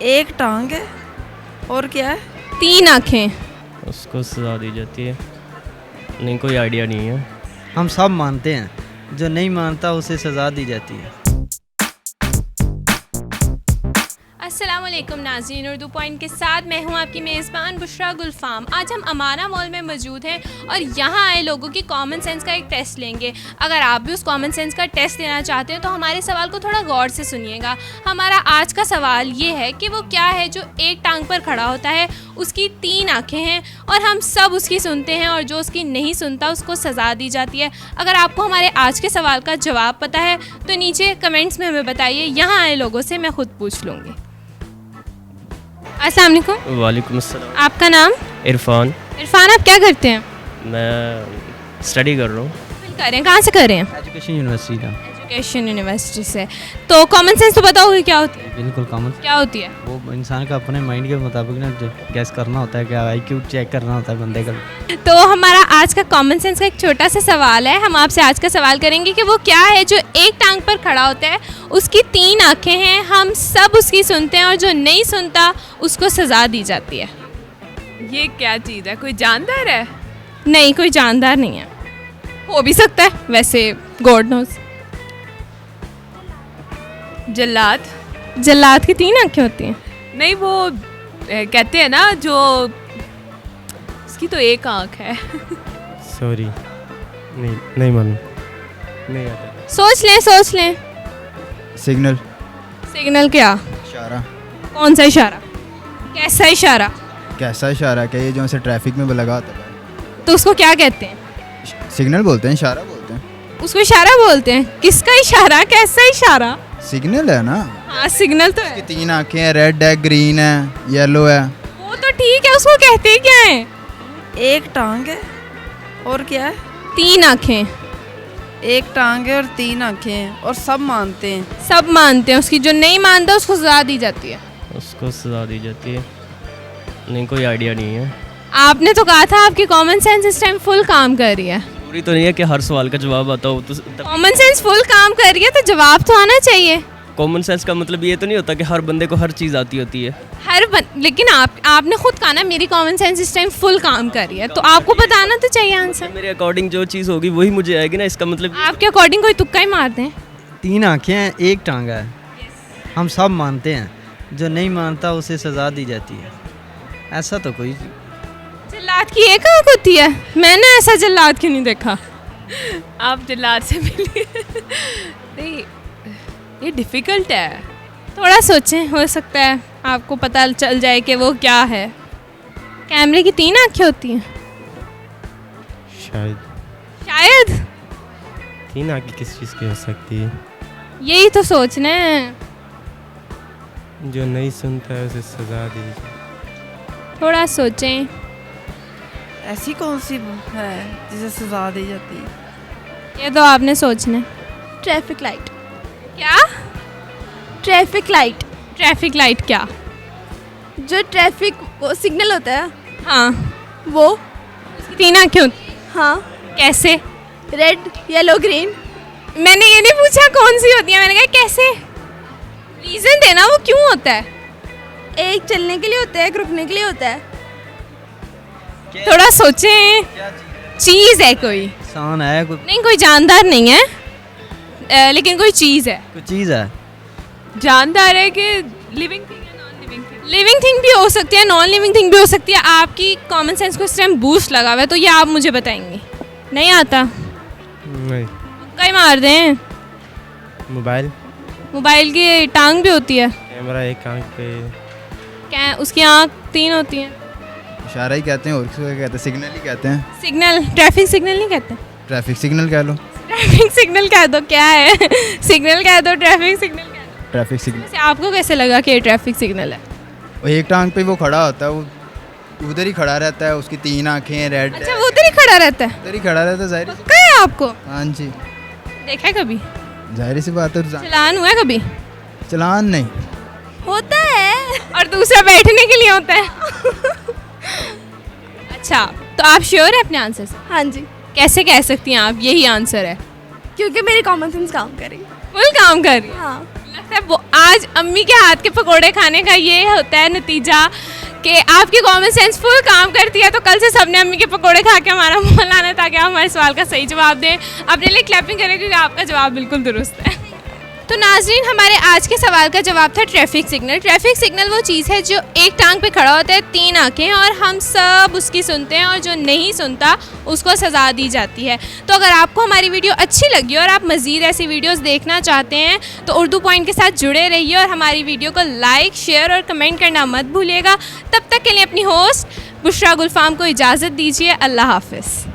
एक टांग है और क्या है? 3 आँखें। उसको सज़ा दी जाती है। नहीं, कोई आइडिया नहीं है। हम सब मानते हैं, जो नहीं मानता उसे सज़ा दी जाती है। अस्सलाम वालेकुम नाज़रीन, उर्दू पॉइंट के साथ मैं हूं आपकी मेज़बान बुशरा गुलफाम। आज हम अमाना मॉल में मौजूद हैं और यहां आए लोगों की कॉमन सेंस का एक टेस्ट लेंगे। अगर आप भी उस कॉमन सेंस का टेस्ट देना चाहते हैं तो हमारे सवाल को थोड़ा गौर से सुनिएगा। हमारा आज का सवाल ये है कि वो क्या है जो एक टांग पर खड़ा होता है, उसकी 3 आँखें हैं और हम सब उसकी सुनते हैं और जो उसकी नहीं सुनता उसको सज़ा दी जाती है। अगर आपको हमारे आज के सवाल का जवाब पता है तो नीचे कमेंट्स में हमें बताइए। यहाँ आए लोगों से मैं ख़ुद पूछ लूँगी। अस्सलाम वालेकुम। वालेकुम अस्सलाम। आपका नाम? इरफान। इरफान, आप क्या करते हैं? मैं स्टडी कर रहा हूँ। कर रहे हैं, कहाँ से कर रहे हैं? एजुकेशन यूनिवर्सिटी का। एजुकेशन यूनिवर्सिटी से। तो कॉमन सेंस तो पता होगी क्या होती है? बिल्कुल कॉमन। क्या होती है? वो इंसान का अपने माइंड के मुताबिक ना गैस करना होता है, क्या IQ चेक करना होता है बंदे का। तो हमारा आज का कॉमन सेंस का एक छोटा सा सवाल है। हम आपसे आज का सवाल करेंगे कि वो क्या है जो एक टांग पर खड़ा होता है, उसकी 3 आँखें हैं, हम सब उसकी सुनते हैं और जो नहीं सुनता उसको सज़ा दी जाती है। ये क्या चीज़ है? कोई जानदार है? नहीं, कोई जानदार नहीं है। हो भी सकता है, वैसे गॉड नोज। जल्लाद? जल्लाद की 3 आँखें होती हैं। नहीं, वो कहते हैं ना जो उसकी तो एक आँख है। सॉरी, नहीं मालूम, नहीं आता। सोच लें। सिग्नल। सिग्नल क्या? इशारा। कौन सा इशारा? कैसा इशारा? कैसा इशारा? क्या ये जो ऐसे ट्रैफिक में लगा होता है? तो उसको क्या कहते हैं? सिग्नल बोलते हैं, इशारा बोलते हैं। उसको इशारा बोलते हैं। किसका इशारा? कैसा इशारा? सिग्नल है ना। हाँ, सिग्नल तो है। इसकी 3 आँखें हैं, रेड है, ग्रीन है, येलो है। वो तो ठीक है, उसको कहते क्या है? एक टांग है और क्या है? 3 आँखें। एक टांग है और 3 आँखें हैं और सब मानते हैं। सब मानते हैं उसकी, जो नहीं मानता उसको सजा दी जाती है। उसको सज़ा दी जाती है। नहीं, कोई आइडिया नहीं है। आपने तो कहा था आपकी कॉमन सेंस इस टाइम फुल काम कर रही है। पूरी तो नहीं है कि हर सवाल का जवाब आता हो। तो कॉमन सेंस फुल काम कर रही है तो जवाब तो आना चाहिए। कॉमन सेंस का मतलब ये तो नहीं होता कि हर बंदे को हर चीज़ आती होती है। लेकिन आपने खुद कहा ना मेरी कॉमन सेंस इस टाइम फुल काम कर रही है, तो आपको बताना तो चाहिए आंसर। मेरे अकॉर्डिंग जो चीज़ होगी वही मुझे आएगी ना, इसका मतलब। आपके अकॉर्डिंग कोई तुक्का ही मार दें। 3 आँखें हैं, एक टांगा है। हम सब मानते हैं, जो नहीं मानता उसे सज़ा दी जाती है। ऐसा तो कोई। जल्लाद की एक आँख होती है? मैंने ऐसा जल्लाद क्यों नहीं देखा? आप जल्लाद से मिलिए। नहीं, ये डिफ़िकल्ट है। थोड़ा सोचें, हो सकता है आपको पता चल जाए कि वो क्या है। कैमरे की 3 आँखें होती हैं? शायद 3 आँखें किस चीज़ की हो सकती है? यही तो सोचना है। जो नहीं सुनता है उसे सज़ा दी जाती थोड़ा सोचें। ऐसी कौन सी है जिसे सजा दी जाती है? ये तो आपने सोचना है। Traffic light. क्या? ट्रैफिक लाइट, ट्रैफिक लाइट क्या? जो ट्रैफिक वो सिग्नल होता है हाँ, वो। उसकी 3 आँखें होती हैं। हाँ, कैसे? Red, yellow, green. मैंने ये नहीं पूछा कौन सी होती है, मैंने कहा कैसे। रीज़न देना, वो क्यों होता है? एक चलने के लिए होता है, एक रुकने के लिए होता है। थोड़ा सोचें। चीज़ है कोई? इंसान है कोई? नहीं, कोई जानदार नहीं है, लेकिन कोई चीज़ है। कोई चीज़ है। जानदार है कि लिविंग थिंग या non living thing? Living thing भी हो सकती है, नॉन लिविंग थिंग भी हो सकती है। आपकी कॉमन सेंस को इस टाइम बूस्ट लगा हुआ है, तो ये आप मुझे बताएंगे। नहीं आता? नहीं। कहीं मार दें। मोबाइल। मोबाइल की टांग भी होती है? कैमरा एक आँख पे। क्या उसकी आँख 3 होती हैं? इशारा ही कहते हैं, और किसी को कहते हैं? सिग्नल ही कहते हैं। सिग्नल? ट्रैफिक सिग्नल नहीं कहते? ट्रैफिक सिग्नल कह लो। ट्रैफिक सिग्नल कह दो, क्या है? सिग्नल कह दो, ट्रैफिक सिग्नल कह दो। Traffic signal. वैसे आपको कैसे लगा कि ये ट्रैफिक सिग्नल है? वो एक टांग पे वो खड़ा होता है, वो उधर ही खड़ा रहता है, उसकी 3 आँखें हैं, रेड अच्छा, वो उधर ही खड़ा रहता है? उधर ही खड़ा रहता है। जाहिर पक्का है आपको? हाँ जी, देखा है कभी? जाहिर सी बात है। चलान हुआ है कभी? चलान नहीं होता है। और दूसरा बैठने के लिए होता है। अच्छा, तो आप श्योर है अपने आंसर से? हाँ जी, कैसे कह सकती हैं आप यही आंसर है? क्योंकि मेरी कॉमन सेंस काम कर रही है। फुल काम कर रही है। हाँ, लगता है वो आज अम्मी के हाथ के पकोड़े खाने का ये होता है नतीजा कि आपकी कॉमन सेंस फुल काम करती है, तो कल से सबने अम्मी के पकोड़े खा के हमारा मुँह लाना है ताकि आप हमारे सवाल का सही जवाब दें। अपने लिए क्लैपिंग करें क्योंकि आपका जवाब बिल्कुल दुरुस्त है। तो नाजरीन, हमारे आज के सवाल का जवाब था ट्रैफिक सिग्नल। ट्रैफिक सिग्नल वो चीज़ है जो एक टांग पे खड़ा होता है, 3 आंखें, और हम सब उसकी सुनते हैं, और जो नहीं सुनता उसको सज़ा दी जाती है। तो अगर आपको हमारी वीडियो अच्छी लगी और आप मज़ीद ऐसी वीडियोस देखना चाहते हैं तो उर्दू पॉइंट के साथ जुड़े रहिए और हमारी वीडियो को लाइक, शेयर और कमेंट करना मत भूलिएगा। तब तक के लिए अपनी होस्ट बुशरा गुलफाम को इजाज़त दीजिए। अल्लाह हाफ़िज़।